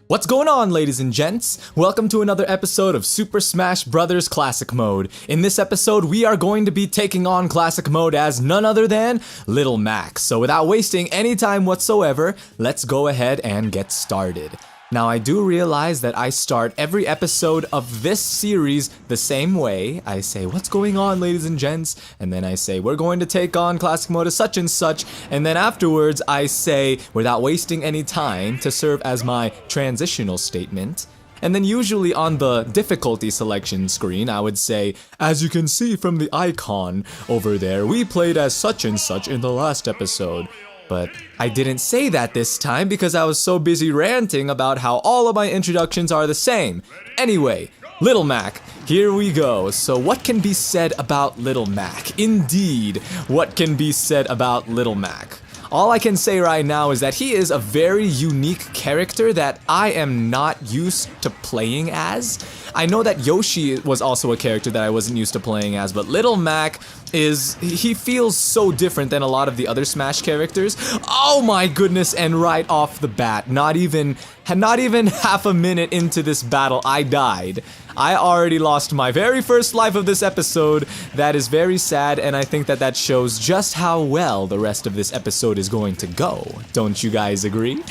What's going on, ladies and gents? Welcome to another episode of Super Smash Bros. Classic Mode. In this episode, we are going to be taking on Classic Mode as none other than Little Mac. So without wasting any time whatsoever, let's go ahead and get started. Now, I do realize that I start every episode of this series the same way. I say, what's going on, ladies and gents? And then I say, we're going to take on Classic Mode as such and such. And then afterwards, I say, without wasting any time, to serve as my transitional statement. And then usually on the difficulty selection screen, I would say, as you can see from the icon over there, we played as such and such in the last episode. But I didn't say that this time because I was so busy ranting about how all of my introductions are the same. Anyway, Little Mac, here we go. So what can be said about Little Mac? Indeed, what can be said about Little Mac? All I can say right now is that he is a very unique character that I am not used to playing as. I know that Yoshi was also a character that I wasn't used to playing as, but Little Mac he feels so different than a lot of the other Smash characters. Oh my goodness, and right off the bat, not even half a minute into this battle, I died. I already lost my very first life of this episode. That is very sad, and I think that shows just how well the rest of this episode is going to go. Don't you guys agree?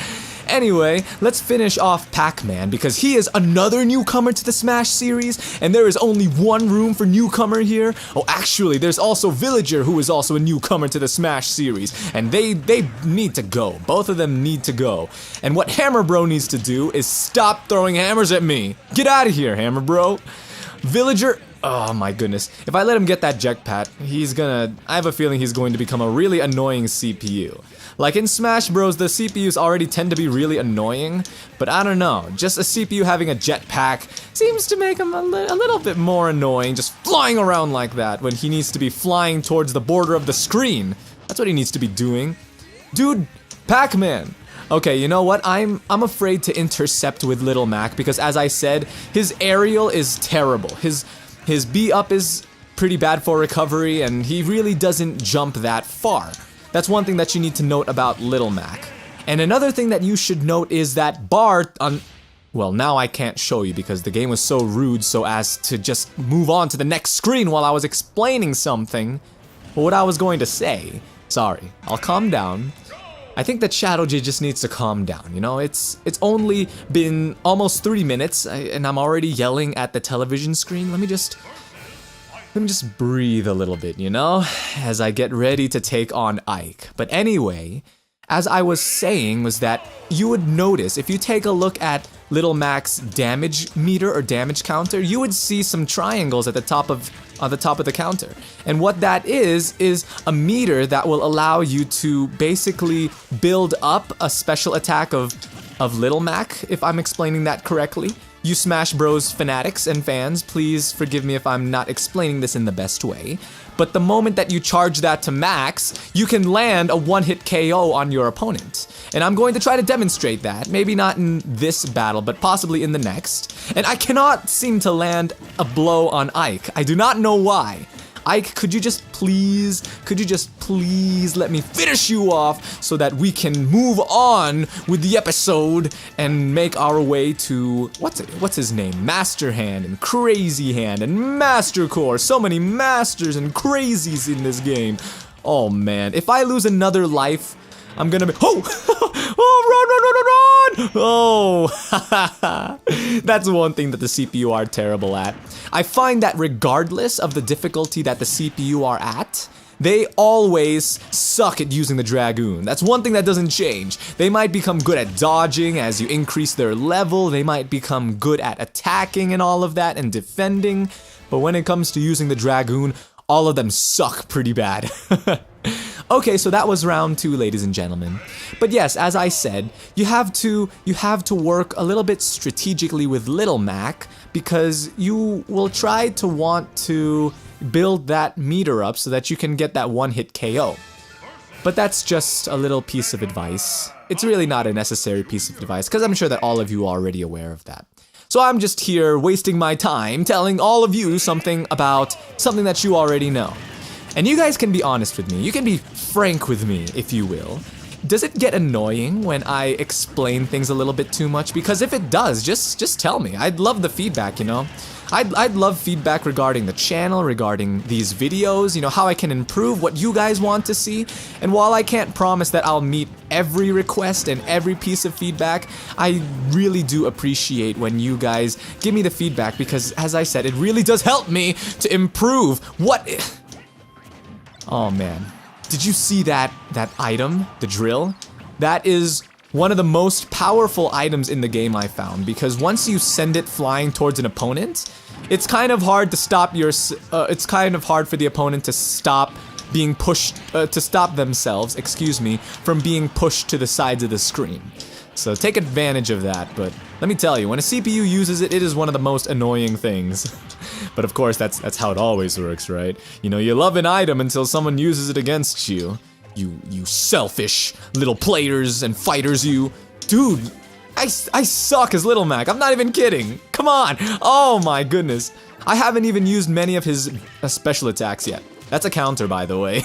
Anyway, let's finish off Pac-Man because he is another newcomer to the Smash series, and there is only one room for newcomer here. Oh, actually, there's also Villager, who is also a newcomer to the Smash series, and they need to go. Both of them need to go. And what Hammer Bro needs to do is stop throwing hammers at me. Get out of here, Hammer Bro. Villager, oh my goodness. If I let him get that jetpack, I have a feeling he's going to become a really annoying CPU. Like in Smash Bros, the CPUs already tend to be really annoying, but I don't know, just a CPU having a jetpack seems to make him a little bit more annoying, just flying around like that when he needs to be flying towards the border of the screen. That's what he needs to be doing. Dude, Pac-Man. Okay, you know what? I'm afraid to intercept with Little Mac because, as I said, his aerial is terrible. His B-up is pretty bad for recovery, and he really doesn't jump that far. That's one thing that you need to note about Little Mac. And another thing that you should note is that well, now I can't show you because the game was so rude so as to just move on to the next screen while I was explaining something. But what I was going to say, sorry, I'll calm down. I think that ShdwjGaming just needs to calm down, you know? It's only been almost 3 minutes and I'm already yelling at the television screen. Let me just breathe a little bit, you know, as I get ready to take on Ike. But anyway, as I was saying was that you would notice, if you take a look at Little Mac's damage meter or damage counter, you would see some triangles at the top of the counter. And what that is a meter that will allow you to basically build up a special attack of Little Mac, if I'm explaining that correctly. You Smash Bros fanatics and fans, please forgive me if I'm not explaining this in the best way. But the moment that you charge that to max, you can land a one-hit KO on your opponent. And I'm going to try to demonstrate that, maybe not in this battle, but possibly in the next. And I cannot seem to land a blow on Ike. I do not know why. Ike, could you just please let me finish you off so that we can move on with the episode and make our way to, what's his name? Master Hand and Crazy Hand and Master Core. So many masters and crazies in this game. Oh man, if I lose another life, I'm gonna be, oh, run! Oh, that's one thing that the CPU are terrible at. I find that regardless of the difficulty that the CPU are at, they always suck at using the Dragoon. That's one thing that doesn't change. They might become good at dodging as you increase their level, they might become good at attacking and all of that and defending, but when it comes to using the Dragoon, all of them suck pretty bad. Okay, so that was round 2, ladies and gentlemen. But yes, as I said, you have to work a little bit strategically with Little Mac because you will try to want to build that meter up so that you can get that one-hit KO. But that's just a little piece of advice. It's really not a necessary piece of advice because I'm sure that all of you are already aware of that. So I'm just here wasting my time telling all of you something about something that you already know. And you guys can be honest with me. You can be frank with me, if you will. does it get annoying when I explain things a little bit too much? Because if it does, just tell me. I'd love the feedback, you know? I'd love feedback regarding the channel, regarding these videos, you know, how I can improve, what you guys want to see. And while I can't promise that I'll meet every request and every piece of feedback, I really do appreciate when you guys give me the feedback because, as I said, it really does help me to improve. Oh man, did you see that item, the drill? That is one of the most powerful items in the game I found, because once you send it flying towards an opponent, it's kind of hard to stop it's kind of hard for the opponent to stop being pushed, to stop themselves, excuse me, from being pushed to the sides of the screen. So take advantage of that, but let me tell you, when a CPU uses it, it is one of the most annoying things. But of course, that's how it always works, right? You know, you love an item until someone uses it against you. You selfish little players and fighters, you. Dude, I suck as Little Mac, I'm not even kidding. Come on, oh my goodness. I haven't even used many of his special attacks yet. That's a counter, by the way.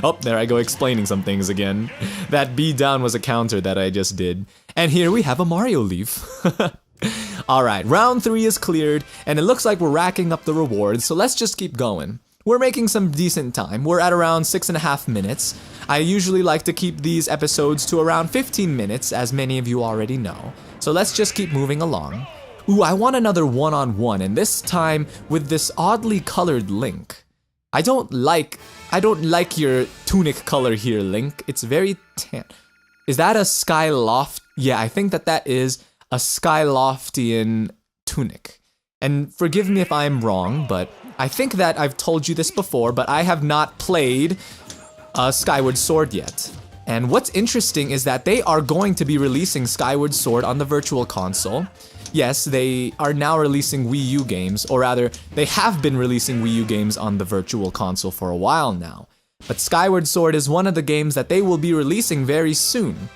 Oh, there I go explaining some things again. That B down was a counter that I just did. And here we have a Mario leaf. Alright, round 3 is cleared, and it looks like we're racking up the rewards, so let's just keep going. We're making some decent time. We're at around 6.5 minutes. I usually like to keep these episodes to around 15 minutes, as many of you already know. So let's just keep moving along. Ooh, I want another one-on-one, and this time with this oddly colored Link. I don't like your tunic color here, Link. It's very tan. Is that a Skyloft? Yeah, I think that is a Skyloftian tunic. And forgive me if I'm wrong, but I think that I've told you this before, but I have not played Skyward Sword yet. And what's interesting is that they are going to be releasing Skyward Sword on the Virtual Console. Yes, they are now releasing Wii U games, or rather, they have been releasing Wii U games on the Virtual Console for a while now. But Skyward Sword is one of the games that they will be releasing very soon.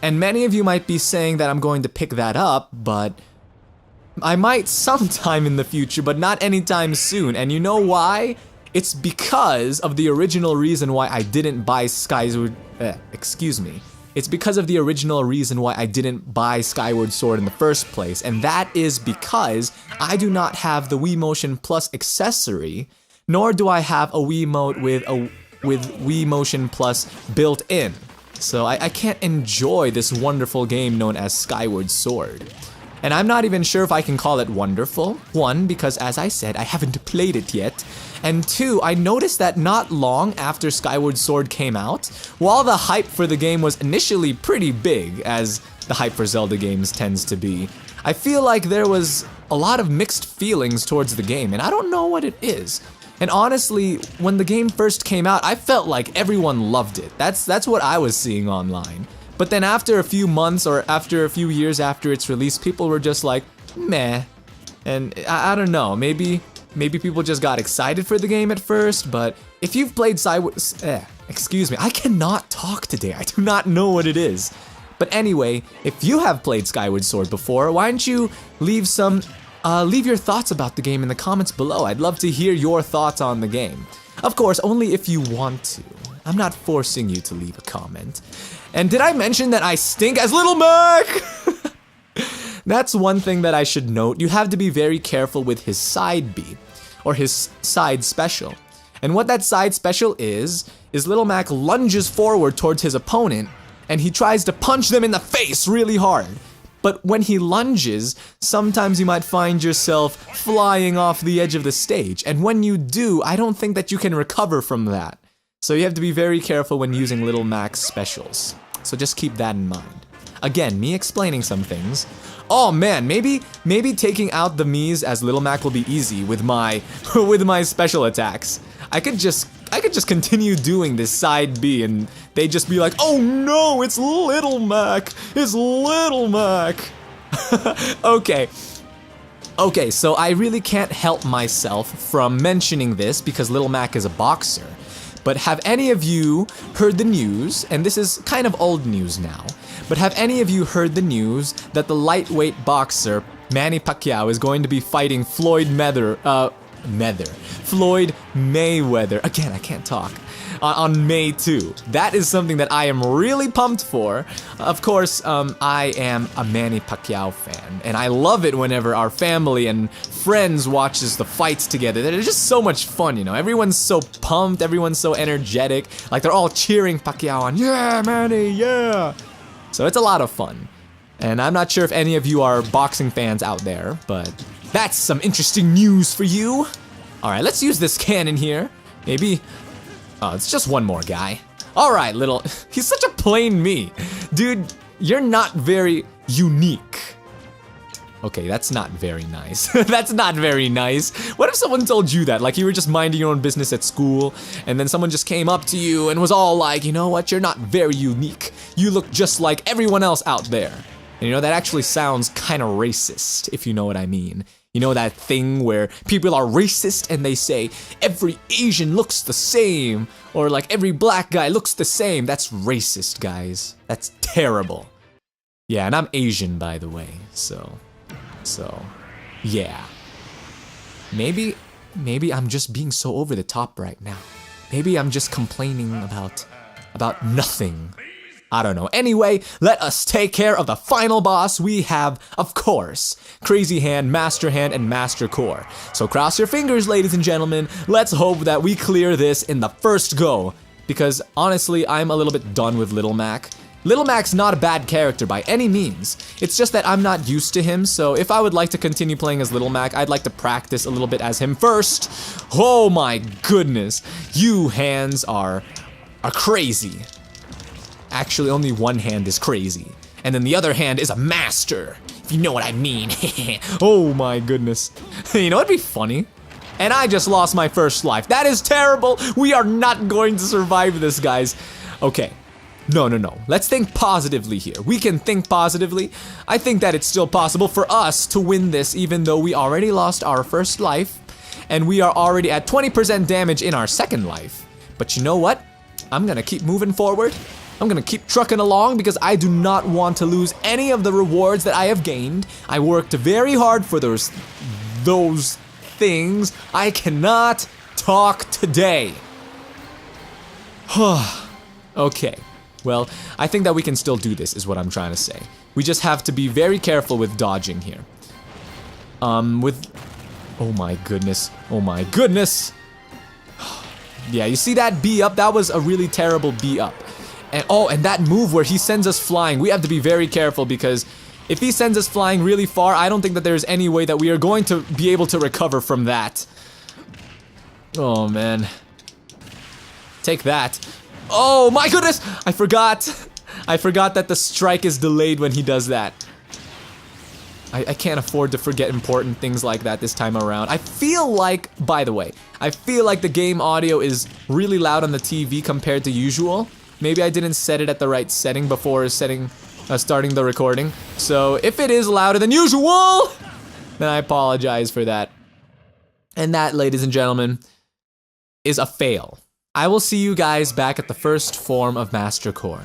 And many of you might be saying that I'm going to pick that up, but I might sometime in the future, but not anytime soon. And you know why? It's because of the original reason why I didn't buy It's because of the original reason why I didn't buy Skyward Sword in the first place, and that is because I do not have the Wii Motion Plus accessory, nor do I have a Wiimote with Wii Motion Plus built in. So I can't enjoy this wonderful game known as Skyward Sword. And I'm not even sure if I can call it wonderful. 1, because as I said, I haven't played it yet. And 2, I noticed that not long after Skyward Sword came out, while the hype for the game was initially pretty big, as the hype for Zelda games tends to be, I feel like there was a lot of mixed feelings towards the game, and I don't know what it is. And honestly, when the game first came out, I felt like everyone loved it. That's what I was seeing online. But then after a few months or after a few years after its release, people were just like, meh. And I don't know, maybe people just got excited for the game at first, but if you've played excuse me, I cannot talk today. I do not know what it is. But anyway, if you have played Skyward Sword before, why don't you leave your thoughts about the game in the comments below. I'd love to hear your thoughts on the game. Of course, only if you want to. I'm not forcing you to leave a comment. And did I mention that I stink as Little Mac? That's one thing that I should note. You have to be very careful with his side B, or his side special. And what that side special is Little Mac lunges forward towards his opponent, and he tries to punch them in the face really hard. But when he lunges, sometimes you might find yourself flying off the edge of the stage. And when you do, I don't think that you can recover from that. So you have to be very careful when using Little Mac's specials. So just keep that in mind. Again, me explaining some things. Oh man, maybe taking out the Miis as Little Mac will be easy with my special attacks. I could just continue doing this side B and they'd just be like, oh no, it's Little Mac! It's Little Mac! Okay, so I really can't help myself from mentioning this because Little Mac is a boxer. But have any of you heard the news, and this is kind of old news now, but have any of you heard the news that the lightweight boxer Manny Pacquiao is going to be fighting Floyd Mayweather, again, I can't talk, on May 2. That is something that I am really pumped for. Of course, I am a Manny Pacquiao fan, and I love it whenever our family and friends watches the fights together. They're just so much fun, you know? Everyone's so pumped, everyone's so energetic, like they're all cheering Pacquiao on, yeah, Manny, yeah! So it's a lot of fun. And I'm not sure if any of you are boxing fans out there, but that's some interesting news for you. All right, let's use this cannon here. Maybe, oh, it's just one more guy. All right, little, he's such a plain me. Dude, you're not very unique. Okay, that's not very nice. That's not very nice. What if someone told you that? Like you were just minding your own business at school, and then someone just came up to you and was all like, you know what, you're not very unique. You look just like everyone else out there. And you know, that actually sounds kind of racist, if you know what I mean. You know that thing where people are racist and they say, every Asian looks the same, or like every black guy looks the same. That's racist, guys. That's terrible. Yeah, and I'm Asian, by the way, so, yeah. Maybe I'm just being so over the top right now. Maybe I'm just complaining about nothing. I don't know. Anyway, let us take care of the final boss. We have, of course, Crazy Hand, Master Hand, and Master Core. So cross your fingers, ladies and gentlemen. Let's hope that we clear this in the first go. Because honestly, I'm a little bit done with Little Mac. Little Mac's not a bad character by any means. It's just that I'm not used to him, so if I would like to continue playing as Little Mac, I'd like to practice a little bit as him first. Oh my goodness. You hands are crazy. Actually, only one hand is crazy, and then the other hand is a master, if you know what I mean. Oh my goodness. You know, it'd be funny. And I just lost my first life. That is terrible. We are not going to survive this, guys. Okay. No. Let's think positively here. We can think positively. I think that it's still possible for us to win this, even though we already lost our first life, and we are already at 20% damage in our second life. But you know what? I'm gonna keep moving forward. I'm gonna keep trucking along because I do not want to lose any of the rewards that I have gained. I worked very hard for those things. I cannot talk today. Okay, well, I think that we can still do this is what I'm trying to say. We just have to be very careful with dodging here. Oh my goodness. Yeah, you see that B up? That was a really terrible B up. And oh, and that move where he sends us flying, we have to be very careful because if he sends us flying really far, I don't think that there's any way that we are going to be able to recover from that. Oh man. Take that. Oh my goodness! I forgot that the strike is delayed when he does that. I can't afford to forget important things like that this time around. I feel like, by the way, I feel like the game audio is really loud on the TV compared to usual. Maybe I didn't set it at the right setting before starting the recording. So if it is louder than usual, then I apologize for that. And that, ladies and gentlemen, is a fail. I will see you guys back at the first form of Master Core.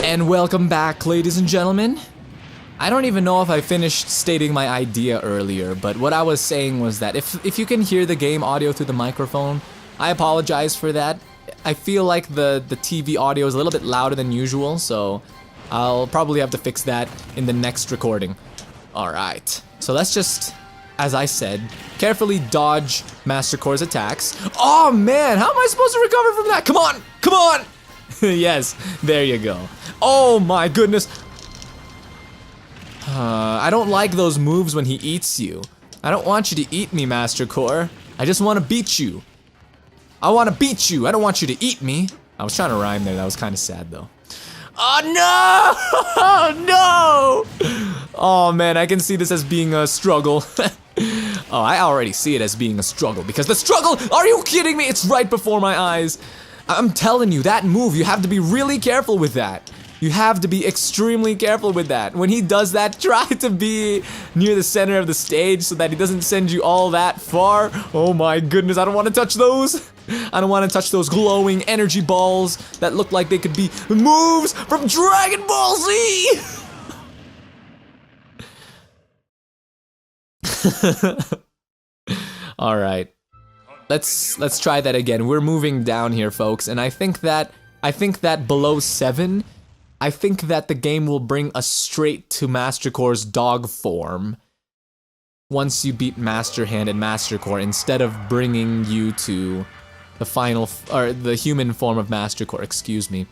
And welcome back, ladies and gentlemen. I don't even know if I finished stating my idea earlier, but what I was saying was that if you can hear the game audio through the microphone, I apologize for that. I feel like the TV audio is a little bit louder than usual, so I'll probably have to fix that in the next recording. Alright, so let's just, as I said, carefully dodge Master Core's attacks. Oh man, how am I supposed to recover from that? Come on, come on! Yes, there you go. Oh my goodness. I don't like those moves when he eats you. I don't want you to eat me, Master Core. I just want to beat you. I want to beat you. I don't want you to eat me. I was trying to rhyme there. That was kind of sad, though. Oh, no! Oh, no! Oh, man, I can see this as being a struggle. Oh, I already see it as being a struggle because the struggle, are you kidding me? It's right before my eyes. I'm telling you, that move, you have to be really careful with that. You have to be extremely careful with that. When he does that, try to be near the center of the stage so that he doesn't send you all that far. Oh my goodness, I don't want to touch those. I don't want to touch those glowing energy balls that look like they could be moves from Dragon Ball Z. All right. let's try that again. We're moving down here, folks, and I think that below 7, I think that the game will bring us straight to Master Core's dog form once you beat Master Hand and Master Core, instead of bringing you to the final, or the human form of Master Core, excuse me.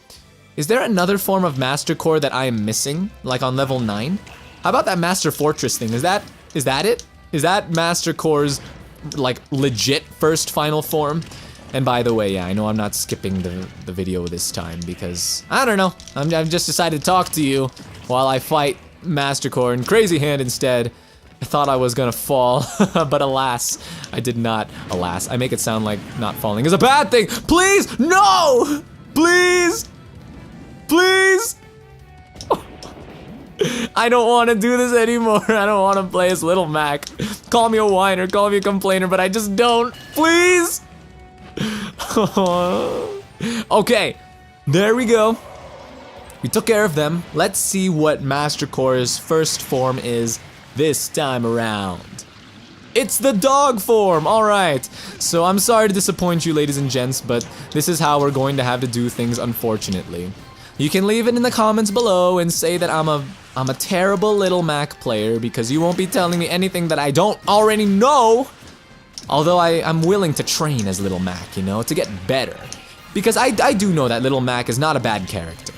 Is there another form of Master Core that I am missing, like on level 9? How about that Master Fortress thing? Is that it? Is that Master Core's, like, legit first final form? And by the way, yeah, I know I'm not skipping the video this time because, I don't know, I've just decided to talk to you while I fight Master Core and Crazy Hand instead. I thought I was gonna fall, but alas, I did not. Alas, I make it sound like not falling is a bad thing. Please, no! Please! Please! I don't want to do this anymore. I don't want to play as Little Mac. Call me a whiner, call me a complainer, but I just don't. Please! Okay, there we go. We took care of them. Let's see what Master Core's first form is this time around. It's the dog form, alright. So I'm sorry to disappoint you, ladies and gents, but this is how we're going to have to do things, unfortunately. You can leave it in the comments below and say that I'm a terrible Little Mac player because you won't be telling me anything that I don't already know. Although I'm willing to train as Little Mac, you know, to get better. Because I do know that Little Mac is not a bad character.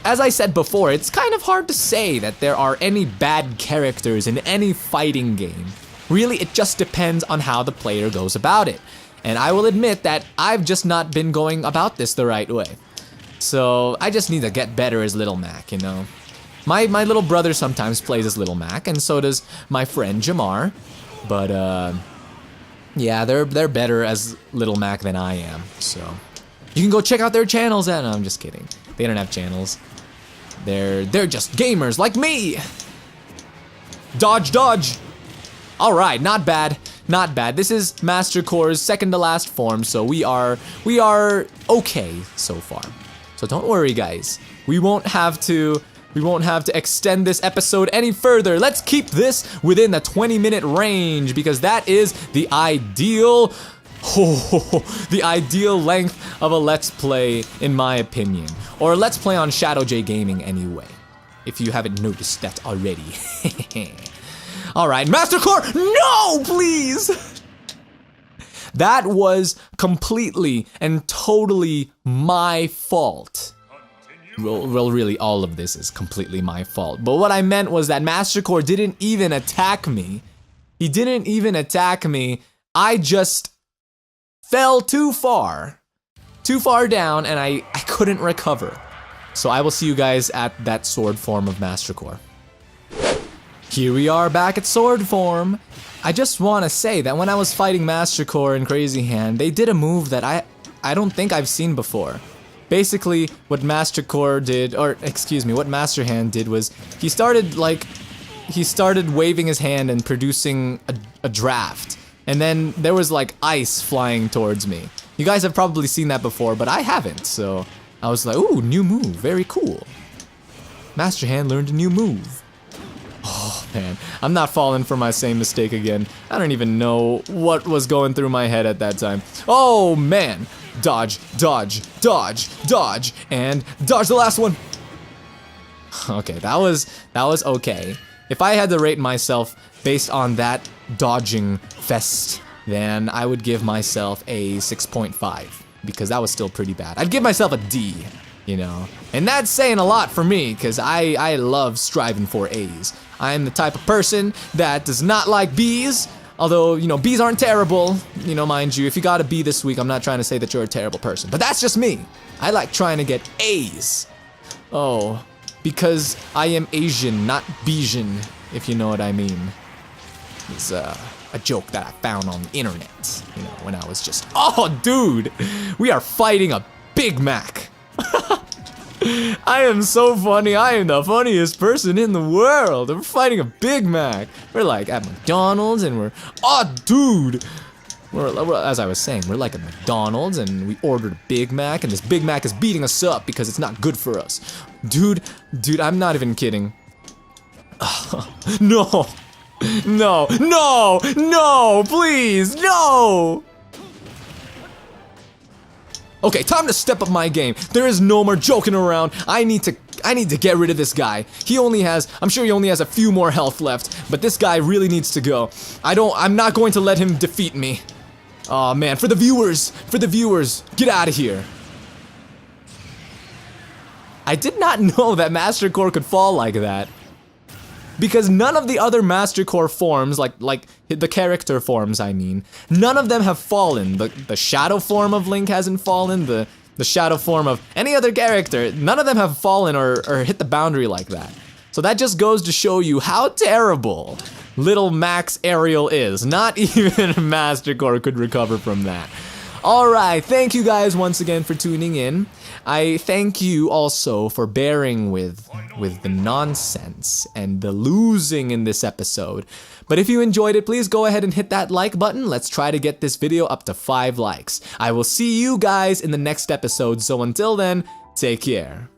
As I said before, it's kind of hard to say that there are any bad characters in any fighting game. Really, it just depends on how the player goes about it. And I will admit that I've just not been going about this the right way. So I just need to get better as Little Mac, you know. My little brother sometimes plays as Little Mac, and so does my friend Jamar. But yeah, they're better as Little Mac than I am. So you can go check out their channels. And no, I'm just kidding. They don't have channels. They're just gamers like me. Dodge, dodge. All right, not bad, not bad. This is Master Core's second to last form, so we are okay so far. So don't worry, guys. We won't have to extend this episode any further. Let's keep this within the 20-minute range because that is the ideal the ideal length of a Let's Play, in my opinion. Or a Let's Play on ShdwjGaming anyway, if you haven't noticed that already. Alright, Master Core, no, please! That was completely and totally my fault. Well, really, all of this is completely my fault. But what I meant was that Master Core didn't even attack me. He didn't even attack me. I just fell too far down, and I couldn't recover. So I will see you guys at that sword form of Master Core. Here we are back at sword form. I just want to say that when I was fighting Master Core and Crazy Hand, they did a move that I don't think I've seen before. Basically, what Master Core did, or excuse me, what Master Hand did was he started waving his hand and producing a draft. And then there was like ice flying towards me. You guys have probably seen that before, but I haven't, so I was like, ooh, new move, very cool. Master Hand learned a new move. Oh man, I'm not falling for my same mistake again. I don't even know what was going through my head at that time. Oh man, dodge, dodge, dodge, dodge, and dodge the last one. Okay, that was okay. If I had to rate myself based on that dodging fest, then I would give myself a 6.5 because that was still pretty bad. I'd give myself a D, you know, and that's saying a lot for me because I love striving for A's. I'm the type of person that does not like B's, although, you know, B's aren't terrible, you know, mind you. If you got a B this week, I'm not trying to say that you're a terrible person, but that's just me. I like trying to get A's. Oh, because I am Asian, not Bijan, if you know what I mean. It's a joke that I found on the internet, you know, when I was just, oh dude, we are fighting a Big Mac. I am so funny, I am the funniest person in the world. We're fighting a Big Mac. We're like at McDonald's and we're, oh dude. We're, as I was saying, we're like at McDonald's and we ordered a Big Mac and this Big Mac is beating us up because it's not good for us. Dude, I'm not even kidding. No. No, no, no, please, no! Okay, time to step up my game. There is no more joking around. I need to get rid of this guy. I'm sure he only has a few more health left, but this guy really needs to go. I'm not going to let him defeat me. Oh man, for the viewers, get out of here. I did not know that Master Core could fall like that. Because none of the other Master Core forms, like the character forms I mean, none of them have fallen. The shadow form of Link hasn't fallen, the shadow form of any other character, none of them have fallen or hit the boundary like that. So that just goes to show you how terrible little Max Ariel is. Not even Master Core could recover from that. Alright, thank you guys once again for tuning in. I thank you also for bearing with the nonsense and the losing in this episode. But if you enjoyed it, please go ahead and hit that like button. Let's try to get this video up to 5 likes. I will see you guys in the next episode, so until then, take care.